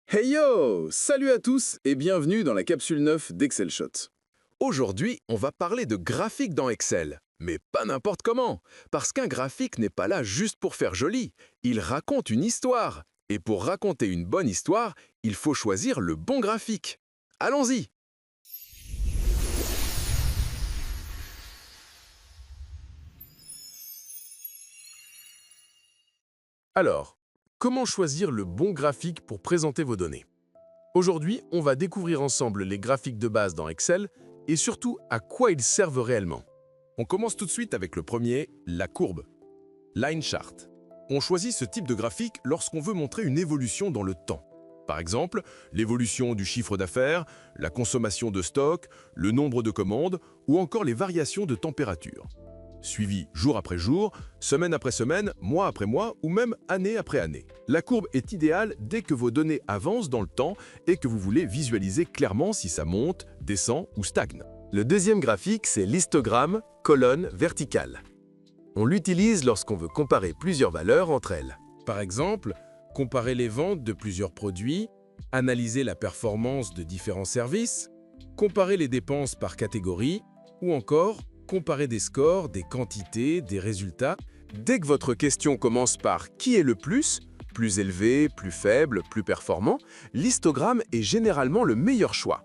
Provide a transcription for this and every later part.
Hey yo! Salut à tous et bienvenue dans la capsule 9 d'Excel Shot. Aujourd'hui, on va parler de graphique dans Excel. Mais pas n'importe comment, parce qu'un graphique n'est pas là juste pour faire joli, il raconte une histoire. Et pour raconter une bonne histoire, il faut choisir le bon graphique. Allons-y! Alors, comment choisir le bon graphique pour présenter vos données? Aujourd'hui, on va découvrir ensemble les graphiques de base dans Excel et surtout à quoi ils servent réellement. On commence tout de suite avec le premier, la courbe. Line chart. On choisit ce type de graphique lorsqu'on veut montrer une évolution dans le temps. Par exemple, l'évolution du chiffre d'affaires, la consommation de stock, le nombre de commandes ou encore les variations de température. Suivi jour après jour, semaine après semaine, mois après mois ou même année après année. La courbe est idéale dès que vos données avancent dans le temps et que vous voulez visualiser clairement si ça monte, descend ou stagne. Le deuxième graphique, c'est l'histogramme, colonne verticale. On l'utilise lorsqu'on veut comparer plusieurs valeurs entre elles. Par exemple, comparer les ventes de plusieurs produits, analyser la performance de différents services, comparer les dépenses par catégorie ou encore comparer des scores, des quantités, des résultats. Dès que votre question commence par « qui est le plus ?», plus élevé, plus faible, plus performant, l'histogramme est généralement le meilleur choix.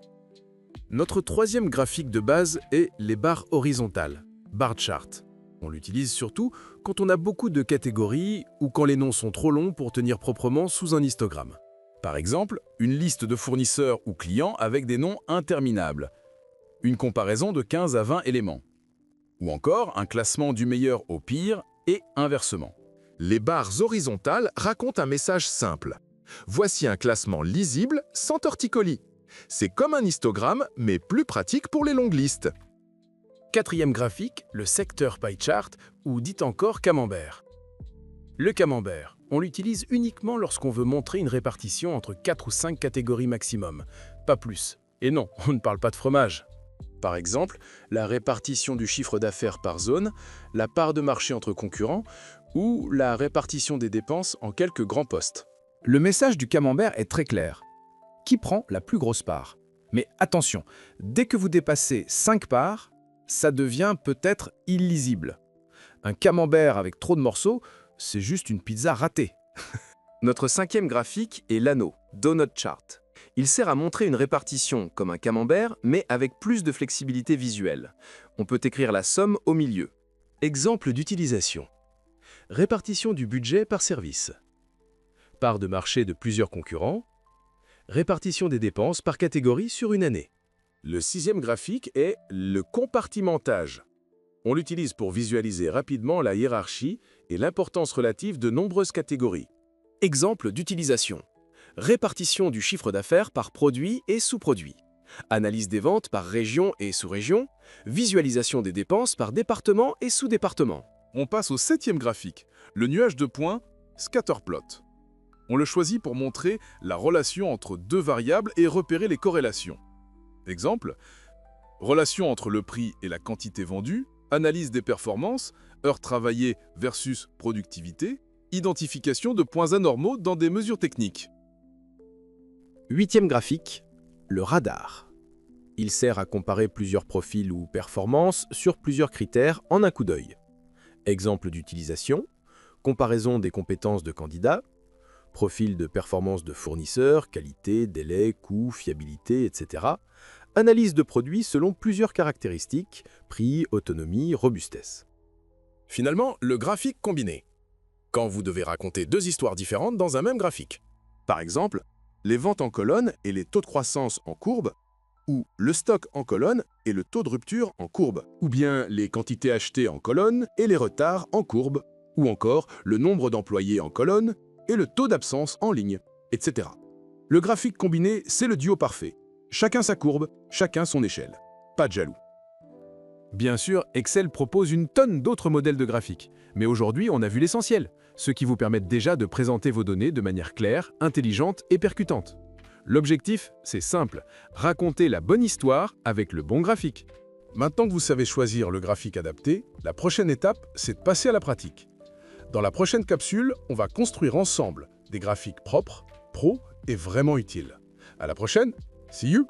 Notre troisième graphique de base est les barres horizontales, bar chart. On l'utilise surtout quand on a beaucoup de catégories ou quand les noms sont trop longs pour tenir proprement sous un histogramme. Par exemple, une liste de fournisseurs ou clients avec des noms interminables. Une comparaison de 15 à 20 éléments. Ou encore un classement du meilleur au pire et inversement. Les barres horizontales racontent un message simple. Voici un classement lisible sans torticolis. C'est comme un histogramme, mais plus pratique pour les longues listes. Quatrième graphique, le secteur pie chart, ou dit encore camembert. Le camembert, on l'utilise uniquement lorsqu'on veut montrer une répartition entre 4 ou 5 catégories maximum, pas plus. Et non, on ne parle pas de fromage. Par exemple, la répartition du chiffre d'affaires par zone, la part de marché entre concurrents ou la répartition des dépenses en quelques grands postes. Le message du camembert est très clair. Qui prend la plus grosse part? Mais attention, dès que vous dépassez 5 parts, ça devient peut-être illisible. Un camembert avec trop de morceaux, c'est juste une pizza ratée. Notre cinquième graphique est l'anneau, donut chart. Il sert à montrer une répartition comme un camembert, mais avec plus de flexibilité visuelle. On peut écrire la somme au milieu. Exemple d'utilisation. Répartition du budget par service. Part de marché de plusieurs concurrents. Répartition des dépenses par catégorie sur une année. Le sixième graphique est le compartimentage. On l'utilise pour visualiser rapidement la hiérarchie et l'importance relative de nombreuses catégories. Exemple d'utilisation. Répartition du chiffre d'affaires par produit et sous-produit. Analyse des ventes par région et sous-région. Visualisation des dépenses par département et sous-département. On passe au septième graphique, le nuage de points, scatterplot. On le choisit pour montrer la relation entre deux variables et repérer les corrélations. Exemple, relation entre le prix et la quantité vendue, analyse des performances, heures travaillées versus productivité, identification de points anormaux dans des mesures techniques. Huitième graphique, le radar. Il sert à comparer plusieurs profils ou performances sur plusieurs critères en un coup d'œil. Exemple d'utilisation, comparaison des compétences de candidats, profil de performance de fournisseurs, qualité, délai, coût, fiabilité, etc. Analyse de produits selon plusieurs caractéristiques, prix, autonomie, robustesse. Finalement, le graphique combiné. Quand vous devez raconter deux histoires différentes dans un même graphique. Par exemple, les ventes en colonne et les taux de croissance en courbe, ou le stock en colonne et le taux de rupture en courbe, ou bien les quantités achetées en colonne et les retards en courbe, ou encore le nombre d'employés en colonne et le taux d'absence en ligne, etc. Le graphique combiné, c'est le duo parfait. Chacun sa courbe, chacun son échelle. Pas de jaloux. Bien sûr, Excel propose une tonne d'autres modèles de graphiques. Mais aujourd'hui, on a vu l'essentiel, ceux qui vous permettent déjà de présenter vos données de manière claire, intelligente et percutante. L'objectif, c'est simple, raconter la bonne histoire avec le bon graphique. Maintenant que vous savez choisir le graphique adapté, la prochaine étape, c'est de passer à la pratique. Dans la prochaine capsule, on va construire ensemble des graphiques propres, pro est vraiment utile. À la prochaine, see you!